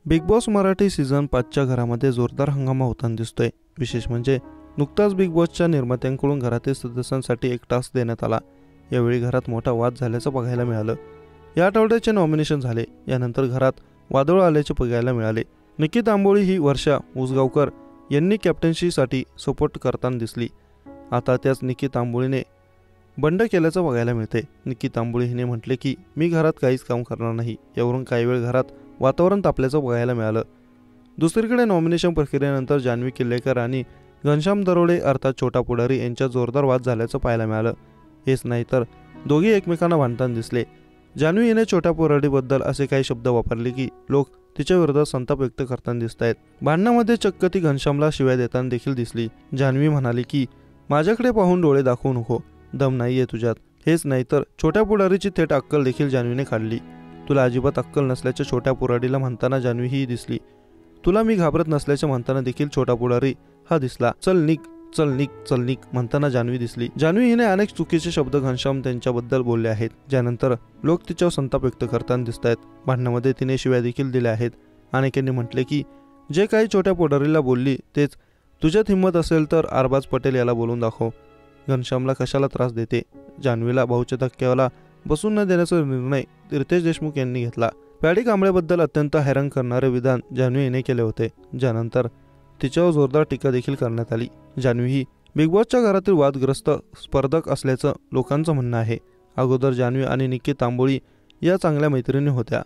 Big boss Marathi season 5च्या घरामध्ये जोरदार हंगामा होताना दिसतोय। विशेष म्हणजे नुकताच बिग बॉसच्या निर्मात्यांकडून घरातील सदस्यांसाठी एक टास्क देण्यात आला। यावेळी घरात मोठा वाद झाल्याचं बघायला मिळालं। या आठवड्याचे नॉमिनेशन झाले, यानंतर घरात वादळ आल्याचे बघायला मिळाले। निकी तांबोळी ही वर्षा उसगावकर यांनी कॅप्टन्सीसाठी सपोर्ट करताना दिसली। आता त्याच निकी तांबोळीने बंड केल्याचं बघायला मिळते। निकी तांबोळी हिने म्हटले की मी घरात काहीच काम करणार नाही। यावरून काही वेळ घरात वातावरण तापल्याचं बघायला मिळालं। दुसरीकडे नॉमिनेशन प्रक्रियेनंतर जान्हवी किल्लेकर आणि घनश्याम दरोडे अर्थात छोटा पुढारी यांच्यात जोरदार वाद झाल्याचं पाहायला मिळालं। हेच नाही तर दोघी एकमेकांना भांडताना दिसले। जान्हवी हिने छोट्या पुढारीबद्दल असे काही शब्द वापरले की लोक तिच्या विरोधात संताप व्यक्त करताना दिसत आहेत। भांडणामध्ये चक्क ती घनश्यामला शिव्या देताना देखील दिसली। जान्हवी म्हणाली की माझ्याकडे पाहून डोळे दाखवू नको, दम नाहीये तुझ्यात। हेच नाही तर छोट्या पुढारीची थेट अक्कल देखील जान्हवीने काढली। तुला अजिबात अक्कल नसल्याच्या छोट्या पुढारीला म्हणताना जान्हवी ही दिसली। तुला मी घाबरत नसल्याचे म्हणताना देखील छोटा पुढारी हा दिसला। चल निक, चल निक, चल निक म्हणताना जान्हवी दिसली। जान्हवी हिने अनेक चुकीचे शब्द घनश्याम त्यांच्याबद्दल बोलले आहेत, ज्यानंतर लोक तिच्यावर संताप व्यक्त करताना दिसत आहेत। भांडणामध्ये तिने शिव्या देखील दिल्या आहेत। अनेकांनी म्हटले की जे काही छोट्या पुढारीला बोलली तेच तुझ्यात हिंमत असेल तर अरबाज पटेल याला बोलून दाखव। घनश्यामला कशाला त्रास देते। जान्हवीला भाऊच्या धक्क्याला बसून न देण्याचा निर्णय रितेश देशमुख यांनी घेतला। पॅडी कांबळेबद्दल अत्यंत हैराण करणारे विधान जान्हवी हिने केले होते, ज्यानंतर तिच्यावर जोरदार टीका देखील करण्यात आली। जान्हवी ही बिग बॉसच्या घरातील वादग्रस्त स्पर्धक असल्याचं लोकांचं म्हणणं आहे। अगोदर जान्हवी आणि निकी तांबोळी या चांगल्या मैत्रिणी होत्या।